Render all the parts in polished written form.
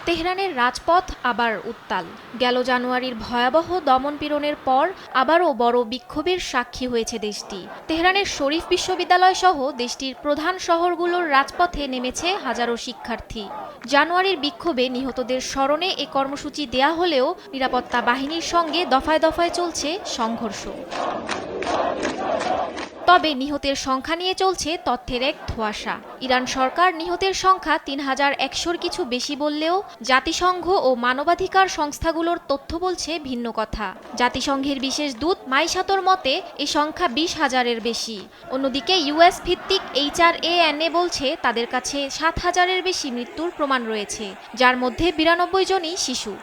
তেহরানের রাজপথ আবার উত্তাল। গেল জানুয়ারির ভয়াবহ দমনপীড়নের পর আবারও বড় বিক্ষোভের সাক্ষী হয়েছে দেশটি। তেহরানের শরীফ বিশ্ববিদ্যালয় সহ দেশটির প্রধান শহরগুলোর রাজপথে নেমেছে হাজারো শিক্ষার্থী। জানুয়ারির বিক্ষোভে নিহতদের স্মরণে এ কর্মসূচি দেয়া হলেও নিরাপত্তা বাহিনীর সঙ্গে দফায় দফায় চলছে সংঘর্ষ। তবে নিহতের সংখ্যা নিয়ে চলছে তথ্যের এক ধোঁয়াশা। ইরান সরকার নিহতের সংখ্যা ৩,১০০-র কিছু বেশি বললেও জাতিসংঘ ও মানবাধিকার সংস্থাগুলোর তথ্য বলছে ভিন্ন কথা। জাতিসংঘের বিশেষ দূত মাইশাতোর মতে এ সংখ্যা ২০,০০০-এর বেশি। অন্যদিকে ইউএস ভিত্তিক HRANA বলছে তাদের কাছে ৭,০০০-এর বেশি মৃত্যুর প্রমাণ রয়েছে, যার মধ্যে ৯২ জনই শিশু।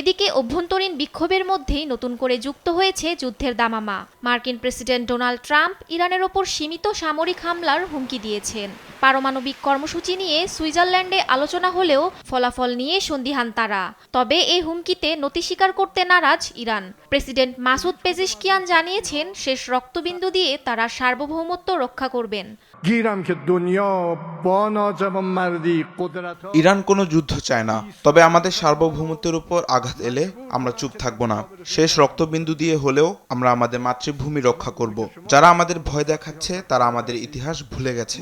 এদিকে অভ্যন্তরীণ বিক্ষোভের মধ্যেই নতুন করে যুক্ত হয়েছে যুদ্ধের দামামা। মার্কিন প্রেসিডেন্ট ডোনাল্ড ট্রাম্প ইরানের ওপর সীমিত সামরিক হামলার হুমকি দিয়েছেন। পারমাণবিক কর্মসূচি নিয়ে সুইজারল্যান্ডে আলোচনা হলেও ফলাফল নিয়ে সন্দিহান তারা। তবে এই হুমকিতে নতি স্বীকার করতে নারাজ ইরান। প্রেসিডেন্ট মাসুদ পেজিশকিয়ান জানিয়েছেন শেষ রক্তবিন্দু দিয়ে তারা সার্বভৌমত্ব রক্ষা করবেন। ইরান কোনো যুদ্ধ চায় না, তবে আমাদের সার্বভৌমত্বের উপর আঘাত এলে আমরা চুপ থাকব না। শেষ রক্তবিন্দু দিয়ে হলেও আমরা আমাদের মাতৃভূমি রক্ষা করব। যারা আমাদের ভয় দেখাচ্ছে তারা আমাদের ইতিহাস ভুলে গেছে।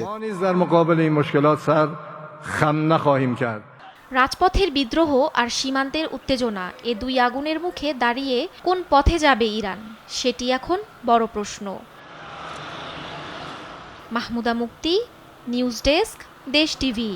রাজপথের বিদ্রোহ আর সীমান্তের উত্তেজনা, এ দুই আগুনের মুখে দাঁড়িয়ে কোন পথে যাবে ইরান, সেটি এখন বড় প্রশ্ন। মাহমুদা মুক্তি, নিউজ ডেস্ক, দেশ টিভি।